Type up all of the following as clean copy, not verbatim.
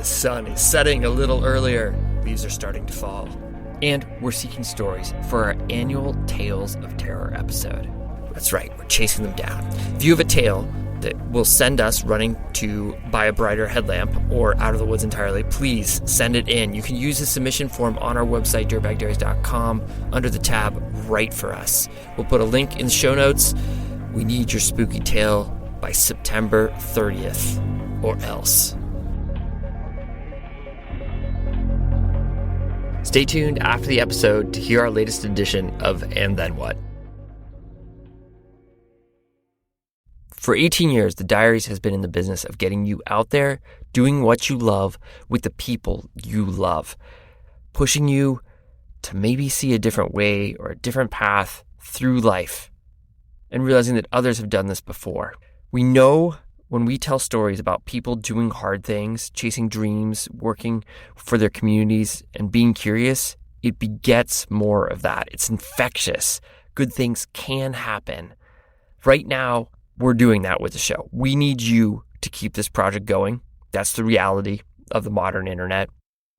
sun is setting a little earlier. Leaves are starting to fall. And we're seeking stories for our annual Tales of Terror episode. That's right, we're chasing them down. If you have a tale that will send us running to buy a brighter headlamp or out of the woods entirely, please send it in. You can use the submission form on our website, dirtbagdiaries.com, under the tab Write for Us. We'll put a link in the show notes. We need your spooky tale by September 30th, or else. Stay tuned after the episode to hear our latest edition of And Then What? For 18 years, the Diaries has been in the business of getting you out there, doing what you love with the people you love, pushing you to maybe see a different way or a different path through life, and realizing that others have done this before. We know when we tell stories about people doing hard things, chasing dreams, working for their communities, and being curious, it begets more of that. It's infectious. Good things can happen. Right now, we're doing that with the show. We need you to keep this project going. That's the reality of the modern internet.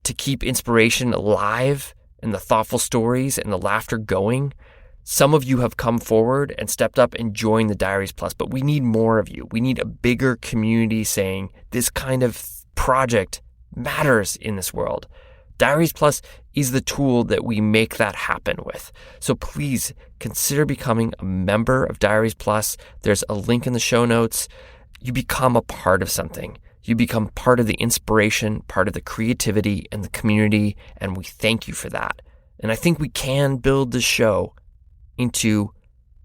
To keep inspiration alive and the thoughtful stories and the laughter going. Some of you have come forward and stepped up and joined the Diaries Plus, but we need more of you. We need a bigger community saying this kind of project matters in this world. Diaries Plus is the tool that we make that happen with. So please consider becoming a member of Diaries Plus. There's a link in the show notes. You become a part of something. You become part of the inspiration, part of the creativity and the community, and we thank you for that. And I think we can build this show into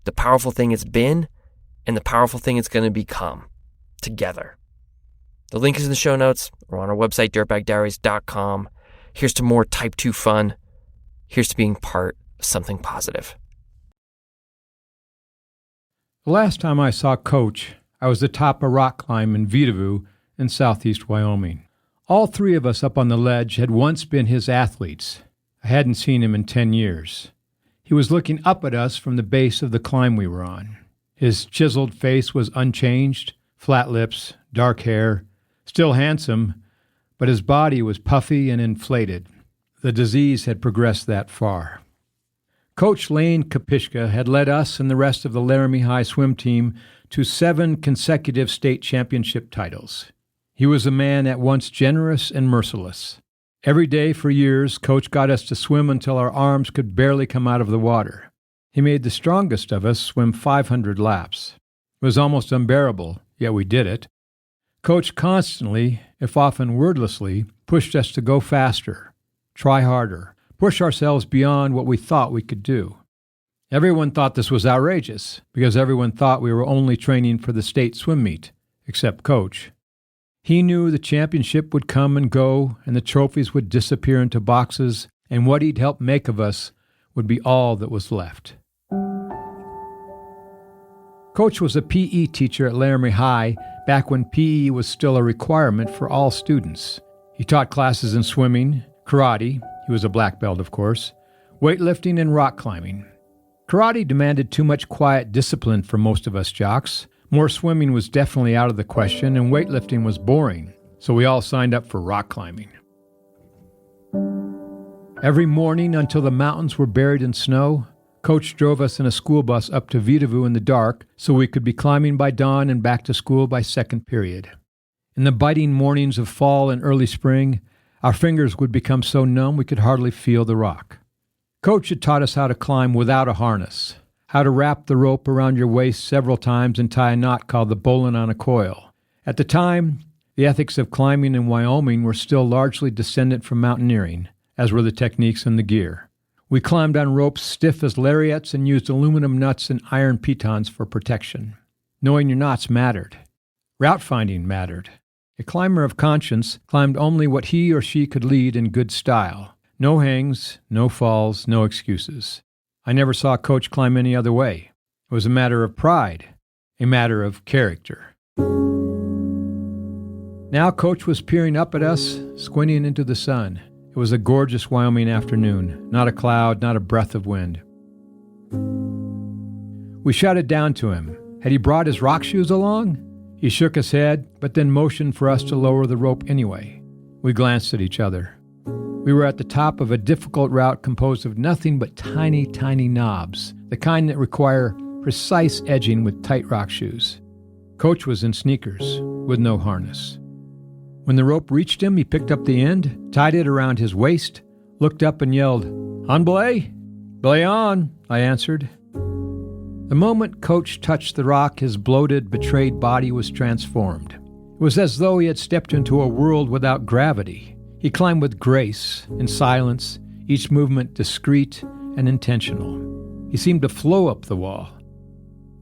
the powerful thing it's been and the powerful thing it's going to become together. The link is in the show notes or on our website, dirtbagdiaries.com. Here's to more Type 2 fun. Here's to being part of something positive. The last time I saw Coach, I was atop a rock climb in Vedauwoo in southeast Wyoming. All three of us up on the ledge had once been his athletes. I hadn't seen him in 10 years. He was looking up at us from the base of the climb we were on. His chiseled face was unchanged, flat lips, dark hair, still handsome, but his body was puffy and inflated. The disease had progressed that far. Coach Lane Kapishka had led us and the rest of the Laramie High swim team to 7 consecutive state championship titles. He was a man at once generous and merciless. Every day for years, Coach got us to swim until our arms could barely come out of the water. He made the strongest of us swim 500 laps. It was almost unbearable, yet we did it. Coach constantly, if often wordlessly, pushed us to go faster, try harder, push ourselves beyond what we thought we could do. Everyone thought this was outrageous, because everyone thought we were only training for the state swim meet, except Coach. He knew the championship would come and go, and the trophies would disappear into boxes, and what he'd helped make of us would be all that was left. Coach was a PE teacher at Laramie High back when PE was still a requirement for all students. He taught classes in swimming, karate, he was a black belt of course, weightlifting and rock climbing. Karate demanded too much quiet discipline for most of us jocks. More swimming was definitely out of the question, and weightlifting was boring, so we all signed up for rock climbing. Every morning until the mountains were buried in snow, Coach drove us in a school bus up to Vedauwoo in the dark so we could be climbing by dawn and back to school by second period. In the biting mornings of fall and early spring, our fingers would become so numb we could hardly feel the rock. Coach had taught us how to climb without a harness, how to wrap the rope around your waist several times and tie a knot called the bowline on a coil. At the time, the ethics of climbing in Wyoming were still largely descendant from mountaineering, as were the techniques and the gear. We climbed on ropes stiff as lariats and used aluminum nuts and iron pitons for protection. Knowing your knots mattered. Route finding mattered. A climber of conscience climbed only what he or she could lead in good style. No hangs, no falls, no excuses. I never saw Coach climb any other way. It was a matter of pride, a matter of character. Now Coach was peering up at us, squinting into the sun. It was a gorgeous Wyoming afternoon, not a cloud, not a breath of wind. We shouted down to him. Had he brought his rock shoes along? He shook his head, but then motioned for us to lower the rope anyway. We glanced at each other. We were at the top of a difficult route composed of nothing but tiny, tiny knobs, the kind that require precise edging with tight rock shoes. Coach was in sneakers, with no harness. When the rope reached him, he picked up the end, tied it around his waist, looked up and yelled, "On belay?" "Belay on," I answered. The moment Coach touched the rock, his bloated, betrayed body was transformed. It was as though he had stepped into a world without gravity. He climbed with grace, in silence, each movement discreet and intentional. He seemed to flow up the wall.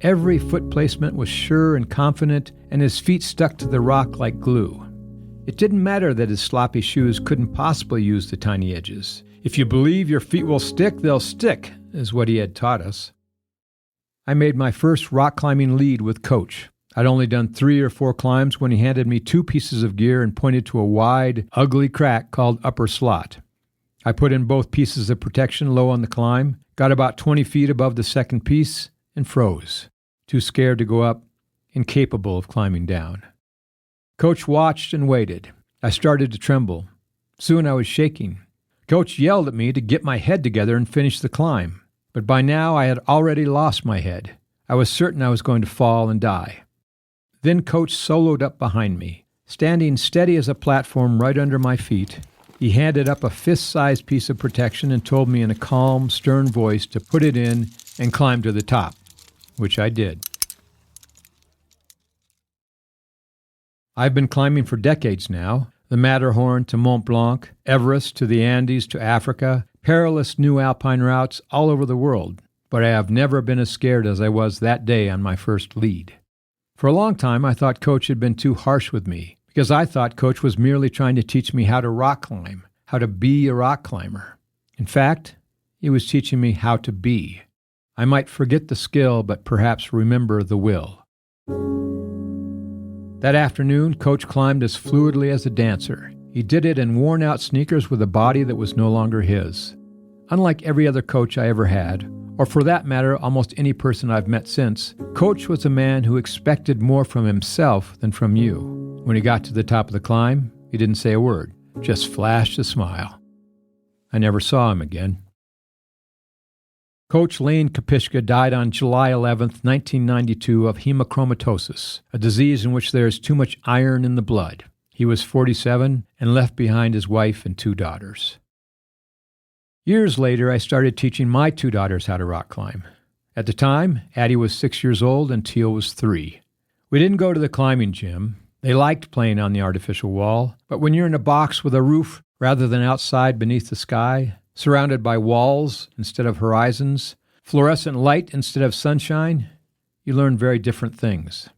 Every foot placement was sure and confident, and his feet stuck to the rock like glue. It didn't matter that his sloppy shoes couldn't possibly use the tiny edges. If you believe your feet will stick, they'll stick, is what he had taught us. I made my first rock climbing lead with Coach. I'd only done 3 or 4 climbs when he handed me 2 pieces of gear and pointed to a wide, ugly crack called upper slot. I put in both pieces of protection low on the climb, got about 20 feet above the second piece, and froze, too scared to go up, incapable of climbing down. Coach watched and waited. I started to tremble. Soon I was shaking. Coach yelled at me to get my head together and finish the climb. But by now I had already lost my head. I was certain I was going to fall and die. Then Coach soloed up behind me. Standing steady as a platform right under my feet, he handed up a fist-sized piece of protection and told me in a calm, stern voice to put it in and climb to the top, which I did. I've been climbing for decades now, the Matterhorn to Mont Blanc, Everest to the Andes to Africa, perilous new alpine routes all over the world, but I have never been as scared as I was that day on my first lead. For a long time, I thought Coach had been too harsh with me, because I thought Coach was merely trying to teach me how to rock climb, how to be a rock climber. In fact, he was teaching me how to be. I might forget the skill, but perhaps remember the will. That afternoon, Coach climbed as fluidly as a dancer. He did it in worn-out sneakers with a body that was no longer his. Unlike every other coach I ever had, or for that matter, almost any person I've met since, Coach was a man who expected more from himself than from you. When he got to the top of the climb, he didn't say a word, just flashed a smile. I never saw him again. Coach Lane Kapishka died on July 11, 1992, of hemochromatosis, a disease in which there is too much iron in the blood. He was 47 and left behind his wife and 2 daughters. Years later, I started teaching my 2 daughters how to rock climb. At the time, Addie was 6 years old and Teal was 3. We didn't go to the climbing gym. They liked playing on the artificial wall, but when you're in a box with a roof rather than outside beneath the sky, surrounded by walls instead of horizons, fluorescent light instead of sunshine, you learn very different things.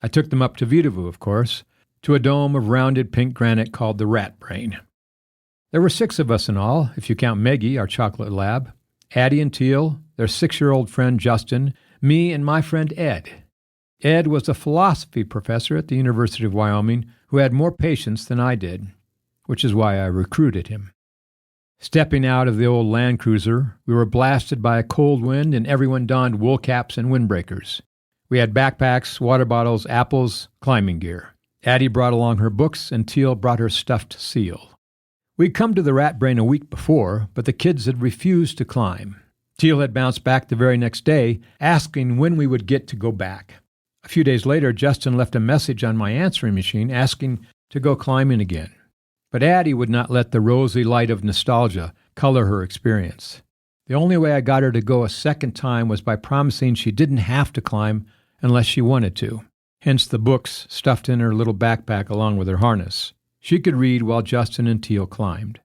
I took them up to Vedauwoo, of course, to a dome of rounded pink granite called the Rat Brain. There were 6 of us in all, if you count Meggie, our chocolate lab, Addie and Teal, their 6-year-old friend Justin, me, and my friend Ed. Ed was a philosophy professor at the University of Wyoming who had more patience than I did, which is why I recruited him. Stepping out of the old Land Cruiser, we were blasted by a cold wind and everyone donned wool caps and windbreakers. We had backpacks, water bottles, apples, climbing gear. Addie brought along her books and Teal brought her stuffed seal. We'd come to the Rat Brain a week before, but the kids had refused to climb. Teal had bounced back the very next day, asking when we would get to go back. A few days later, Justin left a message on my answering machine asking to go climbing again. But Addie would not let the rosy light of nostalgia color her experience. The only way I got her to go a second time was by promising she didn't have to climb unless she wanted to. Hence the books stuffed in her little backpack along with her harness. She could read while Justin and Teal climbed.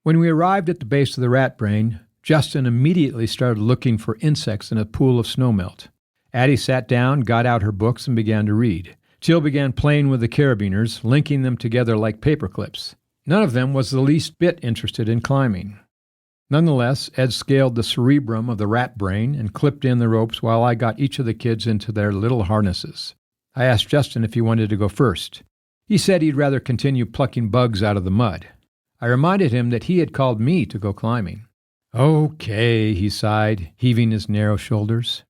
When we arrived at the base of the Rat Brain, Justin immediately started looking for insects in a pool of snowmelt. Addie sat down, got out her books, and began to read. Teal began playing with the carabiners, linking them together like paper clips. None of them was the least bit interested in climbing. Nonetheless, Ed scaled the cerebrum of the Rat Brain and clipped in the ropes while I got each of the kids into their little harnesses. I asked Justin if he wanted to go first. He said he'd rather continue plucking bugs out of the mud. I reminded him that he had called me to go climbing. "Okay," he sighed, heaving his narrow shoulders.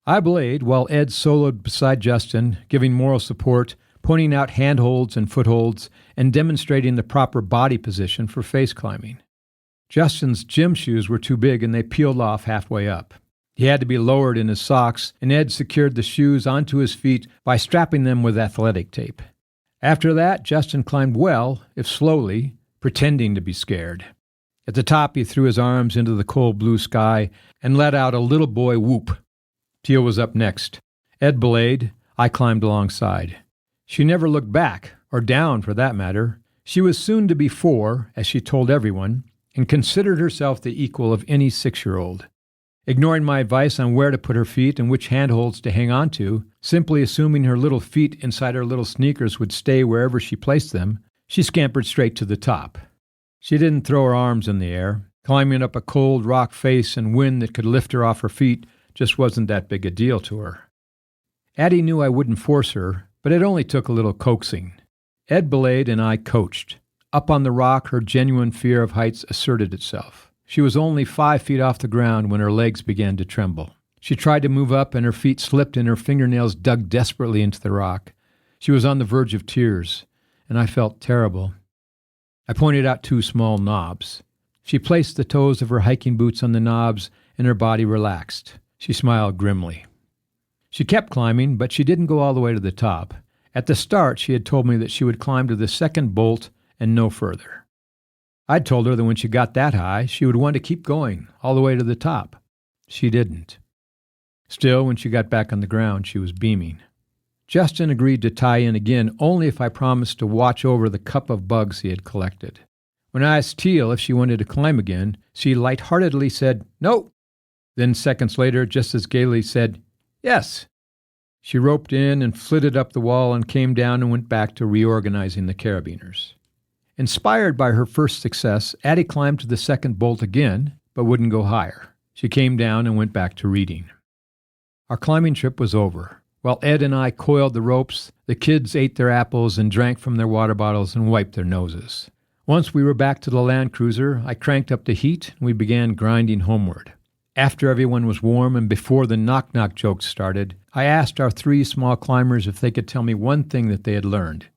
I belayed while Ed soloed beside Justin, giving moral support, pointing out handholds and footholds and demonstrating the proper body position for face climbing. Justin's gym shoes were too big and they peeled off halfway up. He had to be lowered in his socks, and Ed secured the shoes onto his feet by strapping them with athletic tape. After that, Justin climbed well, if slowly, pretending to be scared. At the top, he threw his arms into the cold blue sky and let out a little boy whoop. Teal was up next. Ed belayed. I climbed alongside. She never looked back, or down for that matter. She was soon to be 4, as she told everyone, and considered herself the equal of any 6-year-old. Ignoring my advice on where to put her feet and which handholds to hang on to, simply assuming her little feet inside her little sneakers would stay wherever she placed them, she scampered straight to the top. She didn't throw her arms in the air. Climbing up a cold rock face and wind that could lift her off her feet just wasn't that big a deal to her. Addie knew I wouldn't force her, but it only took a little coaxing. Ed belayed and I coached. Up on the rock, her genuine fear of heights asserted itself. She was only 5 feet off the ground when her legs began to tremble. She tried to move up and her feet slipped and her fingernails dug desperately into the rock. She was on the verge of tears, and I felt terrible. I pointed out 2 small knobs. She placed the toes of her hiking boots on the knobs and her body relaxed. She smiled grimly. She kept climbing, but she didn't go all the way to the top. At the start, she had told me that she would climb to the second bolt and no further. I'd told her that when she got that high, she would want to keep going all the way to the top. She didn't. Still, when she got back on the ground, she was beaming. Justin agreed to tie in again only if I promised to watch over the cup of bugs he had collected. When I asked Teal if she wanted to climb again, she lightheartedly said, "No." Then seconds later, just as gaily, said, "Yes." She roped in and flitted up the wall and came down and went back to reorganizing the carabiners. Inspired by her first success, Addie climbed to the second bolt again, but wouldn't go higher. She came down and went back to reading. Our climbing trip was over. While Ed and I coiled the ropes, the kids ate their apples and drank from their water bottles and wiped their noses. Once we were back to the Land Cruiser, I cranked up the heat and we began grinding homeward. After everyone was warm and before the knock-knock jokes started, I asked our 3 small climbers if they could tell me one thing that they had learned.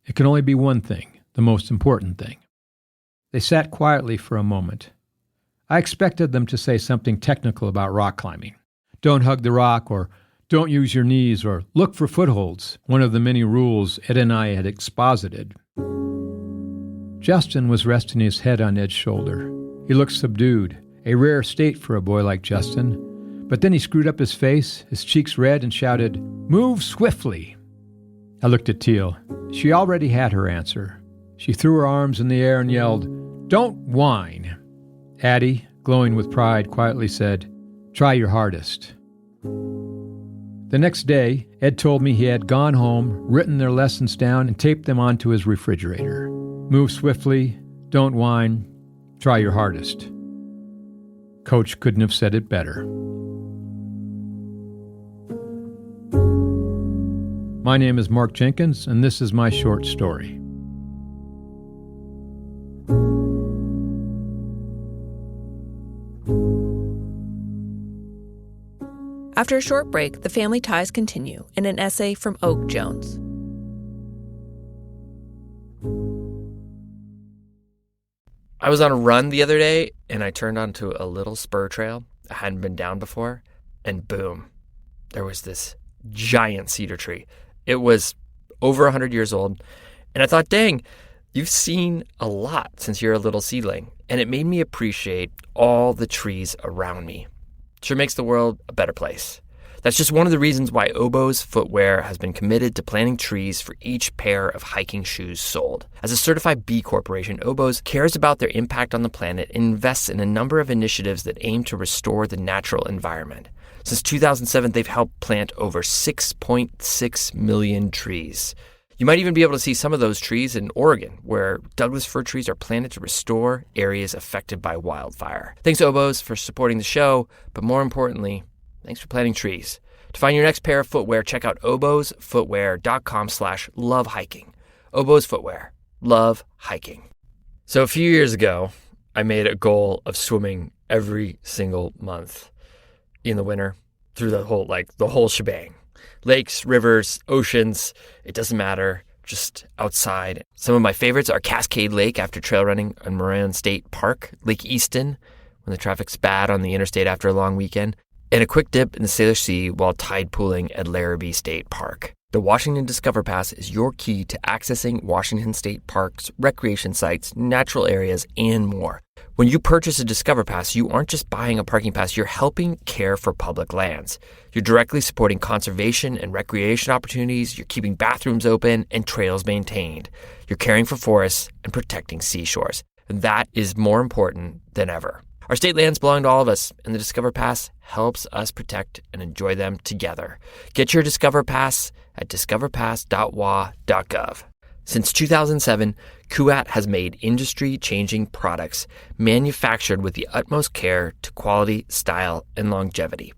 It could only be one thing, the most important thing. They sat quietly for a moment. I expected them to say something technical about rock climbing. Don't hug the rock, or don't use your knees, or look for footholds, one of the many rules Ed and I had exposited. Justin was resting his head on Ed's shoulder. He looked subdued, a rare state for a boy like Justin. But then he screwed up his face, his cheeks red, and shouted, "Move swiftly!" I looked at Teal. She already had her answer. She threw her arms in the air and yelled, "Don't whine!" Addie, glowing with pride, quietly said, "Try your hardest." The next day, Ed told me he had gone home, written their lessons down, and taped them onto his refrigerator. Move swiftly, don't whine, try your hardest. Coach couldn't have said it better. My name is Mark Jenkins, and this is my short story. After a short break, the family ties continue in an essay from Oak Jones. I was on a run the other day, and I turned onto a little spur trail I hadn't been down before, and boom, there was this giant cedar tree. It was over 100 years old, and I thought, dang, you've seen a lot since you're a little seedling, and it made me appreciate all the trees around me. Sure makes the world a better place. That's just one of the reasons why Oboz Footwear has been committed to planting trees for each pair of hiking shoes sold. As a certified B Corporation, Oboz cares about their impact on the planet and invests in a number of initiatives that aim to restore the natural environment. Since 2007, they've helped plant over 6.6 million trees. You might even be able to see some of those trees in Oregon, where Douglas fir trees are planted to restore areas affected by wildfire. Thanks, Oboz, for supporting the show, but more importantly, thanks for planting trees. To find your next pair of footwear, check out obozfootwear.com/lovehiking. Oboz Footwear. Love hiking. So a few years ago, I made a goal of swimming every single month in the winter through the whole shebang. Lakes, rivers, oceans, it doesn't matter. Just outside. Some of my favorites are Cascade Lake after trail running on Moran State Park, Lake Easton when the traffic's bad on the interstate after a long weekend, and a quick dip in the Salish Sea while tide pooling at Larrabee State Park. The Washington Discover Pass is your key to accessing Washington State Park's recreation sites, natural areas, and more. When you purchase a Discover Pass, you aren't just buying a parking pass, you're helping care for public lands. You're directly supporting conservation and recreation opportunities, you're keeping bathrooms open and trails maintained. You're caring for forests and protecting seashores. And that is more important than ever. Our state lands belong to all of us, and the Discover Pass helps us protect and enjoy them together. Get your Discover Pass at discoverpass.wa.gov. Since 2007, Kuat has made industry-changing products manufactured with the utmost care to quality, style, and longevity.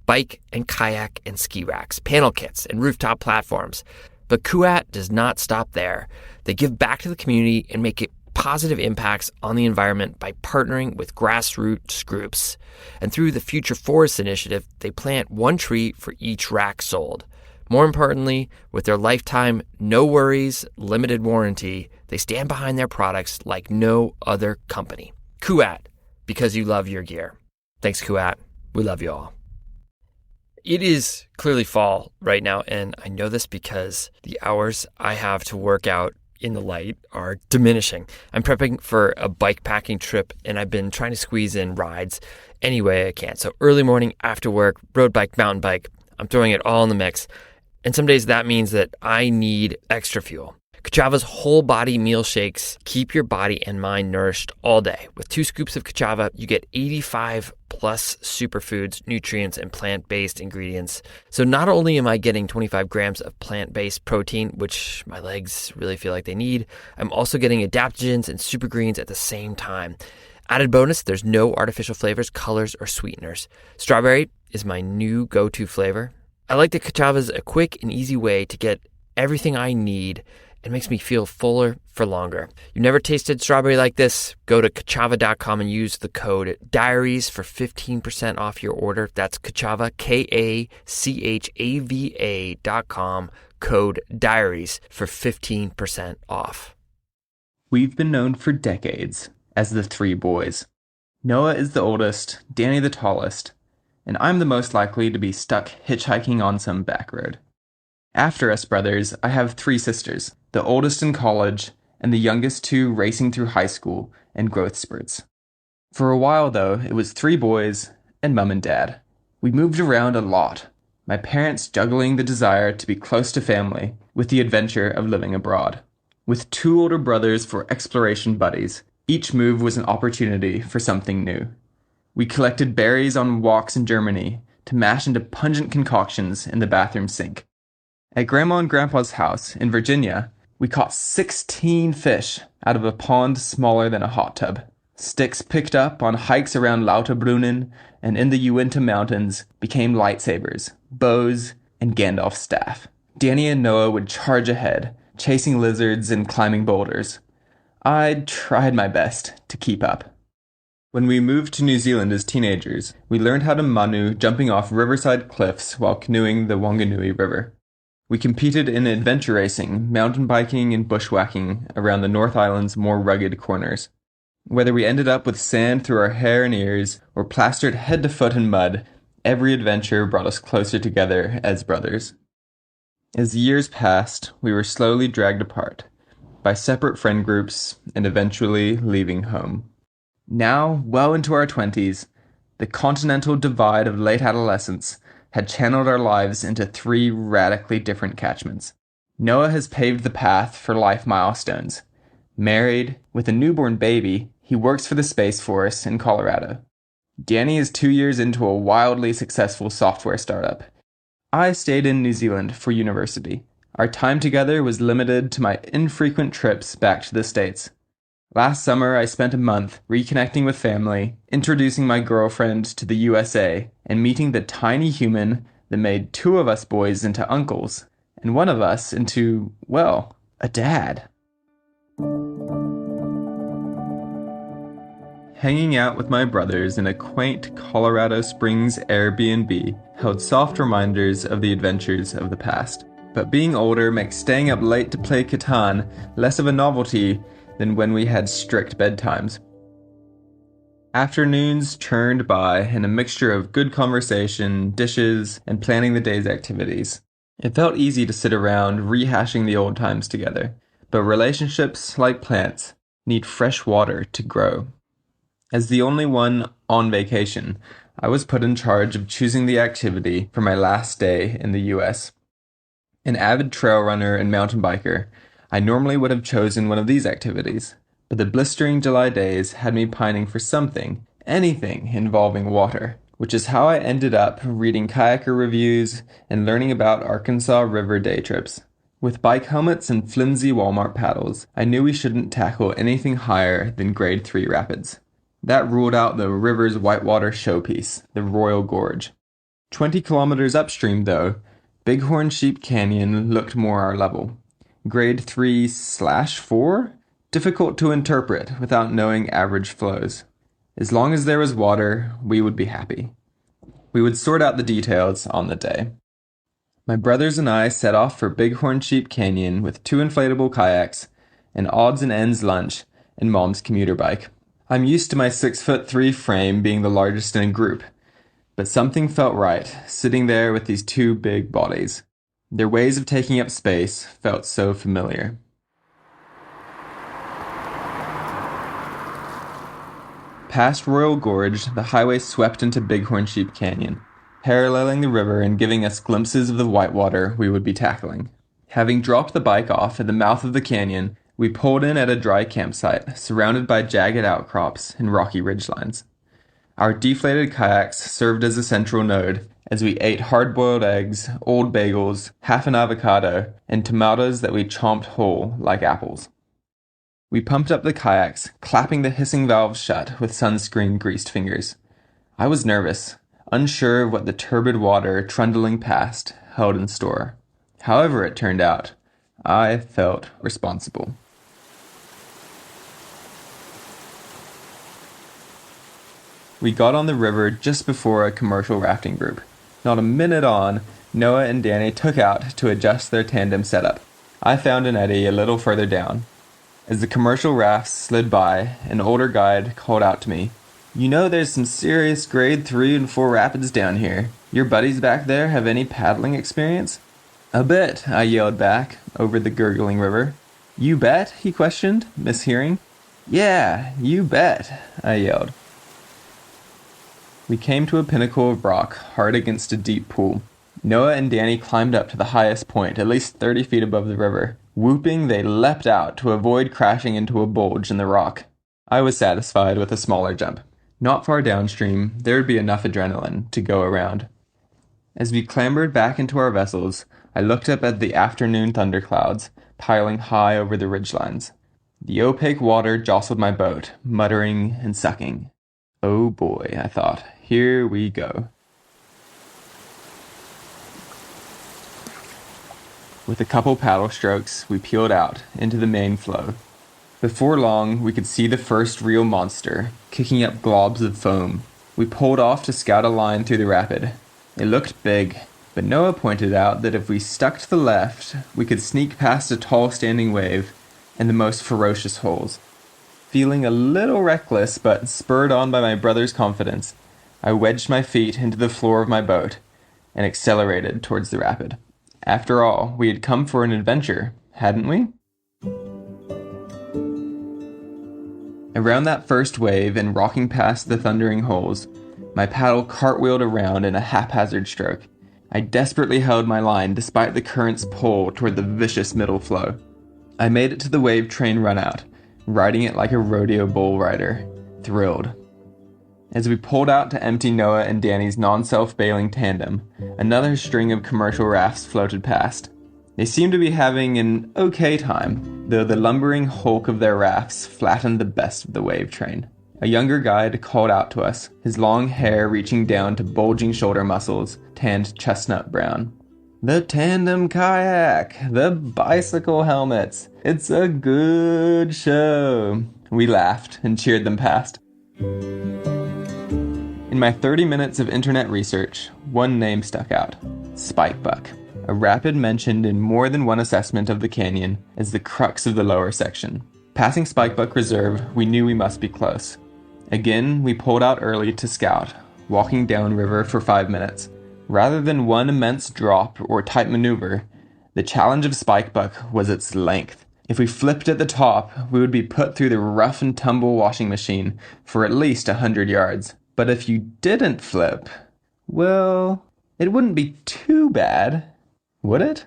Bike and kayak and ski racks, panel kits, and rooftop platforms. But Kuat does not stop there. They give back to the community and make positive impacts on the environment by partnering with grassroots groups. And through the Future Forests Initiative, they plant one tree for each rack sold. More importantly, with their lifetime, no worries, limited warranty, they stand behind their products like no other company. Kuat, because you love your gear. Thanks, Kuat. We love you all. It is clearly fall right now, and I know this because the hours I have to work out in the light are diminishing. I'm prepping for a bike packing trip, and I've been trying to squeeze in rides any way I can. So early morning, after work, road bike, mountain bike, I'm throwing it all in the mix. And some days that means that I need extra fuel. Kachava's whole body meal shakes keep your body and mind nourished all day. With 2 scoops of Kachava, you get 85 plus superfoods, nutrients, and plant-based ingredients. So not only am I getting 25 grams of plant-based protein, which my legs really feel like they need, I'm also getting adaptogens and super greens at the same time. Added bonus, there's no artificial flavors, colors, or sweeteners. Strawberry is my new go-to flavor. I like that Kachava's a quick and easy way to get everything I need. It makes me feel fuller for longer. You've never tasted strawberry like this? Go to Kachava.com and use the code DIARIES for 15% off your order. That's Kachava, KACHAVA.com, code DIARIES for 15% off. We've been known for decades as the 3 boys. Noah is the oldest, Danny the tallest, and I'm the most likely to be stuck hitchhiking on some back road. After us brothers, I have 3 sisters, the oldest in college and the youngest 2 racing through high school and growth spurts. For a while, though, it was 3 boys and Mum and Dad. We moved around a lot, my parents juggling the desire to be close to family with the adventure of living abroad. With 2 older brothers for exploration buddies, each move was an opportunity for something new. We collected berries on walks in Germany to mash into pungent concoctions in the bathroom sink. At Grandma and Grandpa's house in Virginia, we caught 16 fish out of a pond smaller than a hot tub. Sticks picked up on hikes around Lauterbrunnen and in the Uinta Mountains became lightsabers, bows, and Gandalf's staff. Danny and Noah would charge ahead, chasing lizards and climbing boulders. I tried my best to keep up. When we moved to New Zealand as teenagers, we learned how to manu jumping off riverside cliffs while canoeing the Wanganui River. We competed in adventure racing, mountain biking, and bushwhacking around the North Island's more rugged corners. Whether we ended up with sand through our hair and ears or plastered head to foot in mud, every adventure brought us closer together as brothers. As years passed, we were slowly dragged apart by separate friend groups and eventually leaving home. Now, well into our 20s, the continental divide of late adolescence had channeled our lives into 3 radically different catchments. Noah has paved the path for life milestones. Married, with a newborn baby, he works for the Space Force in Colorado. Danny is 2 years into a wildly successful software startup. I stayed in New Zealand for university. Our time together was limited to my infrequent trips back to the States. Last summer, I spent a month reconnecting with family, introducing my girlfriend to the USA, and meeting the tiny human that made 2 of us boys into uncles, and one of us into, well, a dad. hanging out with my brothers in a quaint Colorado Springs Airbnb held soft reminders of the adventures of the past. But being older makes staying up late to play Catan less of a novelty than when we had strict bedtimes. Afternoons churned by in a mixture of good conversation, dishes, and planning the day's activities. It felt easy to sit around rehashing the old times together, but relationships, like plants, need fresh water to grow. As the only one on vacation, I was put in charge of choosing the activity for my last day in the US. An avid trail runner and mountain biker, I normally would have chosen one of these activities, but the blistering July days had me pining for something, anything involving water, which is how I ended up reading kayaker reviews and learning about Arkansas River day trips. With bike helmets and flimsy Walmart paddles, I knew we shouldn't tackle anything higher than grade 3 rapids. That ruled out the river's whitewater showpiece, the Royal Gorge. 20 kilometers upstream, though, Bighorn Sheep Canyon looked more our level. Grade 3/4? Difficult to interpret without knowing average flows. As long as there was water, we would be happy. We would sort out the details on the day. My brothers and I set off for Bighorn Sheep Canyon with 2 inflatable kayaks, an odds and ends lunch, and Mom's commuter bike. I'm used to my 6'3" frame being the largest in a group, but something felt right, sitting there with these 2 big bodies. Their ways of taking up space felt so familiar. Past Royal Gorge, the highway swept into Bighorn Sheep Canyon, paralleling the river and giving us glimpses of the whitewater we would be tackling. Having dropped the bike off at the mouth of the canyon, we pulled in at a dry campsite, surrounded by jagged outcrops and rocky ridgelines. Our deflated kayaks served as a central node as we ate hard-boiled eggs, old bagels, half an avocado, and tomatoes that we chomped whole like apples. We pumped up the kayaks, clapping the hissing valves shut with sunscreen-greased fingers. I was nervous, unsure of what the turbid water trundling past held in store. However it turned out, I felt responsible. We got on the river just before a commercial rafting group. Not a minute on, Noah and Danny took out to adjust their tandem setup. I found an eddy a little further down. As the commercial rafts slid by, an older guide called out to me, "You know there's some serious grade 3 and 4 rapids down here. Your buddies back there have any paddling experience?" "A bit," I yelled back over the gurgling river. "You bet?" he questioned, mishearing. "Yeah, you bet," I yelled. We came to a pinnacle of rock, hard against a deep pool. Noah and Danny climbed up to the highest point, at least 30 feet above the river. Whooping, they leapt out to avoid crashing into a bulge in the rock. I was satisfied with a smaller jump. Not far downstream, there would be enough adrenaline to go around. As we clambered back into our vessels, I looked up at the afternoon thunderclouds, piling high over the ridgelines. The opaque water jostled my boat, muttering and sucking. Oh boy, I thought, here we go. With a couple paddle strokes, we peeled out into the main flow. Before long, we could see the first real monster, kicking up globs of foam. We pulled off to scout a line through the rapid. It looked big, but Noah pointed out that if we stuck to the left, we could sneak past a tall standing wave and the most ferocious holes. Feeling a little reckless, but spurred on by my brother's confidence, I wedged my feet into the floor of my boat and accelerated towards the rapid. After all, we had come for an adventure, hadn't we? Around that first wave and rocking past the thundering holes, my paddle cartwheeled around in a haphazard stroke. I desperately held my line despite the current's pull toward the vicious middle flow. I made it to the wave train runout, riding it like a rodeo bull rider, thrilled. As we pulled out to empty Noah and Danny's non-self-bailing tandem, another string of commercial rafts floated past. They seemed to be having an okay time, though the lumbering hulk of their rafts flattened the best of the wave train. A younger guide called out to us, his long hair reaching down to bulging shoulder muscles, tanned chestnut brown. "The tandem kayak! The bicycle helmets! It's a good show!" We laughed and cheered them past. In my 30 minutes of internet research, one name stuck out: Spikebuck, a rapid mentioned in more than one assessment of the canyon as the crux of the lower section. Passing Spikebuck Reserve, we knew we must be close. Again, we pulled out early to scout, walking downriver for 5 minutes. Rather than one immense drop or tight maneuver, the challenge of Spikebuck was its length. If we flipped at the top, we would be put through the rough and tumble washing machine for at least 100 yards. But if you didn't flip, well, it wouldn't be too bad, would it?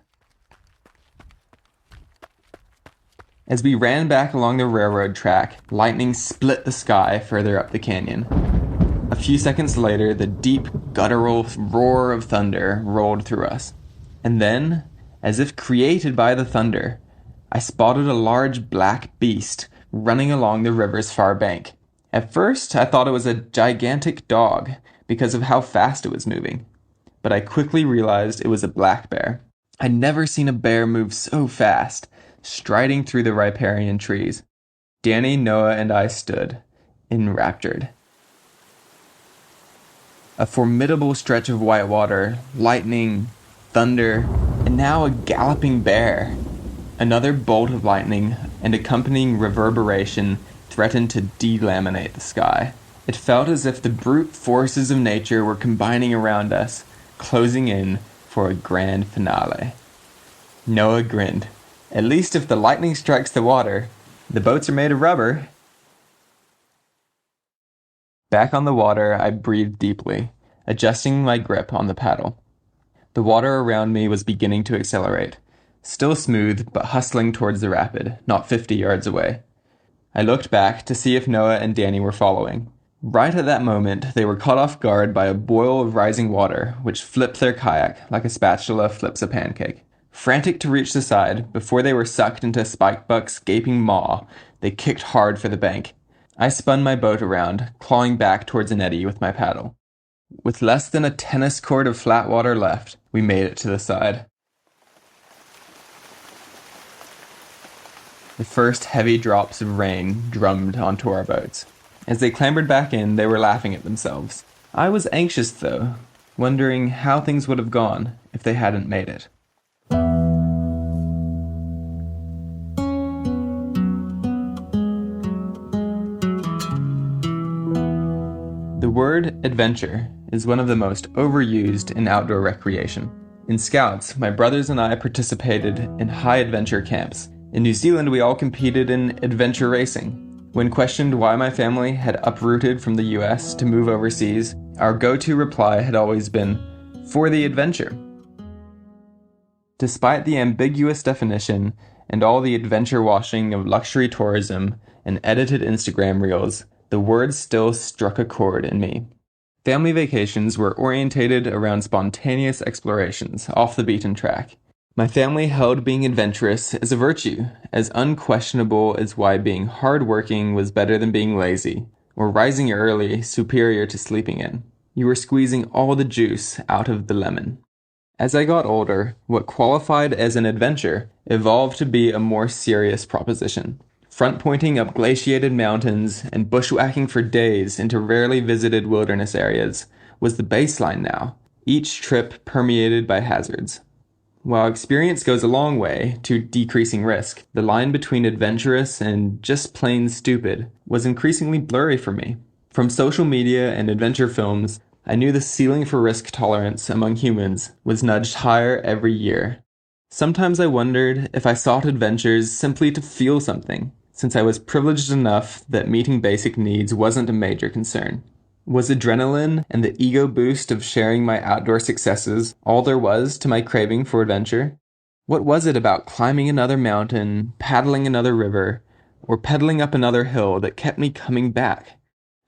As we ran back along the railroad track, lightning split the sky further up the canyon. A few seconds later, the deep, guttural roar of thunder rolled through us. And then, as if created by the thunder, I spotted a large black beast running along the river's far bank. At first, I thought it was a gigantic dog because of how fast it was moving. But I quickly realized it was a black bear. I'd never seen a bear move so fast, striding through the riparian trees. Danny, Noah, and I stood, enraptured. A formidable stretch of white water, lightning, thunder, and now a galloping bear. Another bolt of lightning and accompanying reverberation threatened to delaminate the sky. It felt as if the brute forces of nature were combining around us, closing in for a grand finale. Noah grinned. At least if the lightning strikes the water, the boats are made of rubber. Back on the water, I breathed deeply, adjusting my grip on the paddle. The water around me was beginning to accelerate, still smooth but hustling towards the rapid, not 50 yards away. I looked back to see if Noah and Danny were following. Right at that moment, they were caught off guard by a boil of rising water, which flipped their kayak like a spatula flips a pancake. Frantic to reach the side, before they were sucked into Spikebuck's gaping maw, they kicked hard for the bank. I spun my boat around, clawing back towards an eddy with my paddle. With less than a tennis court of flat water left, we made it to the side. The first heavy drops of rain drummed onto our boats. As they clambered back in, they were laughing at themselves. I was anxious, though, wondering how things would have gone if they hadn't made it. The word adventure is one of the most overused in outdoor recreation. In Scouts, my brothers and I participated in high adventure camps. In New Zealand, we all competed in adventure racing. When questioned why my family had uprooted from the US to move overseas, our go-to reply had always been, "For the adventure." Despite the ambiguous definition and all the adventure washing of luxury tourism and edited Instagram reels, the word still struck a chord in me. Family vacations were orientated around spontaneous explorations off the beaten track. My family held being adventurous as a virtue, as unquestionable as why being hardworking was better than being lazy, or rising early superior to sleeping in. You were squeezing all the juice out of the lemon. As I got older, what qualified as an adventure evolved to be a more serious proposition. Front-pointing up glaciated mountains and bushwhacking for days into rarely visited wilderness areas was the baseline now, each trip permeated by hazards. While experience goes a long way to decreasing risk, the line between adventurous and just plain stupid was increasingly blurry for me. From social media and adventure films, I knew the ceiling for risk tolerance among humans was nudged higher every year. Sometimes I wondered if I sought adventures simply to feel something, since I was privileged enough that meeting basic needs wasn't a major concern. Was adrenaline and the ego boost of sharing my outdoor successes all there was to my craving for adventure? What was it about climbing another mountain, paddling another river, or pedaling up another hill that kept me coming back?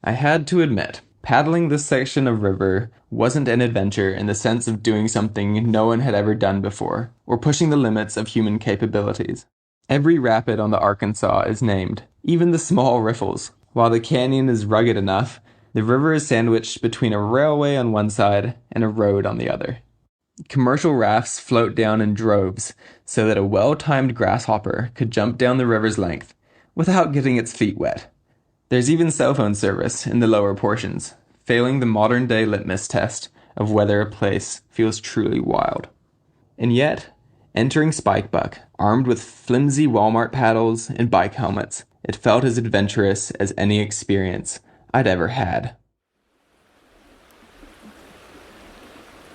I had to admit, paddling this section of river wasn't an adventure in the sense of doing something no one had ever done before, or pushing the limits of human capabilities. Every rapid on the Arkansas is named, even the small riffles. While the canyon is rugged enough, the river is sandwiched between a railway on one side and a road on the other. Commercial rafts float down in droves so that a well-timed grasshopper could jump down the river's length without getting its feet wet. There's even cell phone service in the lower portions, failing the modern-day litmus test of whether a place feels truly wild. And yet, entering Spikebuck, armed with flimsy Walmart paddles and bike helmets, it felt as adventurous as any experience I'd ever had.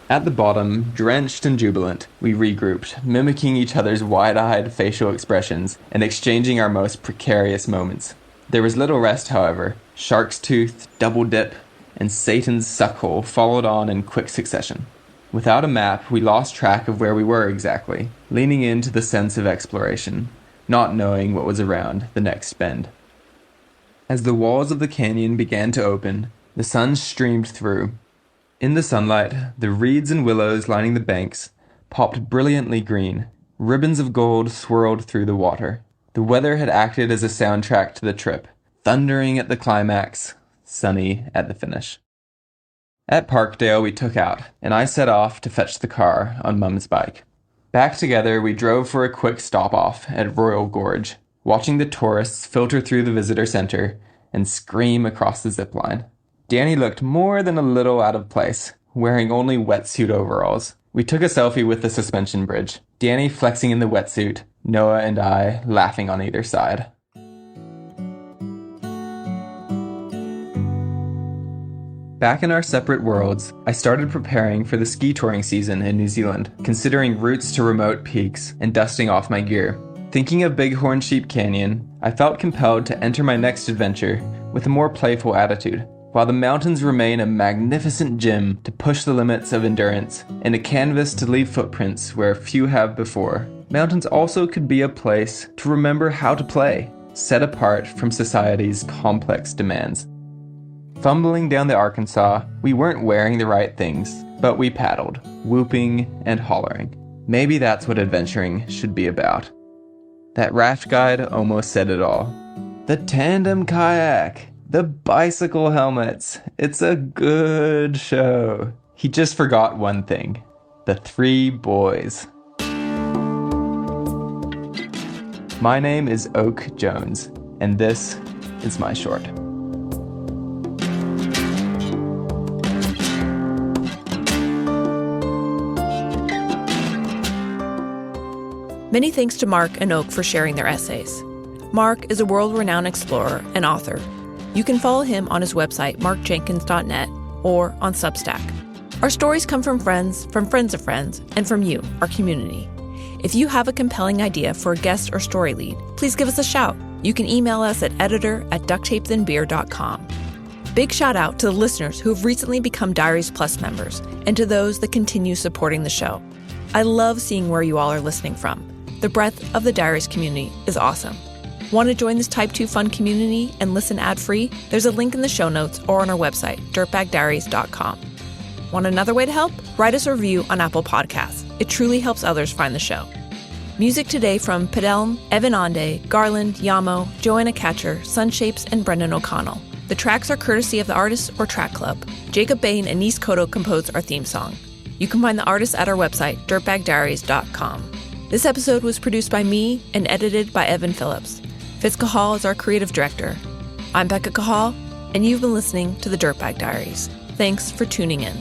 At the bottom, drenched and jubilant, we regrouped, mimicking each other's wide-eyed facial expressions and exchanging our most precarious moments. There was little rest, however. Shark's Tooth, Double Dip, and Satan's Suckhole followed on in quick succession. Without a map, we lost track of where we were exactly, leaning into the sense of exploration, not knowing what was around the next bend. As the walls of the canyon began to open, the sun streamed through. In the sunlight, the reeds and willows lining the banks popped brilliantly green. Ribbons of gold swirled through the water. The weather had acted as a soundtrack to the trip, thundering at the climax, sunny at the finish. At Parkdale, we took out, and I set off to fetch the car on Mum's bike. Back together, we drove for a quick stop-off at Royal Gorge, watching the tourists filter through the visitor center and scream across the zip line. Danny looked more than a little out of place, wearing only wetsuit overalls. We took a selfie with the suspension bridge, Danny flexing in the wetsuit, Noah and I laughing on either side. Back in our separate worlds, I started preparing for the ski touring season in New Zealand, considering routes to remote peaks and dusting off my gear. Thinking of Bighorn Sheep Canyon, I felt compelled to enter my next adventure with a more playful attitude. While the mountains remain a magnificent gym to push the limits of endurance and a canvas to leave footprints where few have before, mountains also could be a place to remember how to play, set apart from society's complex demands. Fumbling down the Arkansas, we weren't wearing the right things, but we paddled, whooping and hollering. Maybe that's what adventuring should be about. That raft guide almost said it all. The tandem kayak, the bicycle helmets, it's a good show. He just forgot one thing. The three boys. My name is Oak Jones, and this is my short. Many thanks to Mark and Oak for sharing their essays. Mark is a world-renowned explorer and author. You can follow him on his website, markjenkins.net, or on Substack. Our stories come from friends of friends, and from you, our community. If you have a compelling idea for a guest or story lead, please give us a shout. You can email us at editor@ducktapethandbeer.com. Big shout out to the listeners who have recently become Diaries Plus members, and to those that continue supporting the show. I love seeing where you all are listening from. The breadth of the Diaries community is awesome. Want to join this Type 2 fun community and listen ad-free? There's a link in the show notes or on our website, dirtbagdiaries.com. Want another way to help? Write us a review on Apple Podcasts. It truly helps others find the show. Music today from Padelm, Evan Ande, Garland, Yamo, Joanna Catcher, Sunshapes, and Brendan O'Connell. The tracks are courtesy of the Artists or Track Club. Jacob Bain and Nis Koto composed our theme song. You can find the artists at our website, dirtbagdiaries.com. This episode was produced by me and edited by Evan Phillips. Fitz Cahal is our creative director. I'm Becca Cahal, and you've been listening to the Dirtbag Diaries. Thanks for tuning in.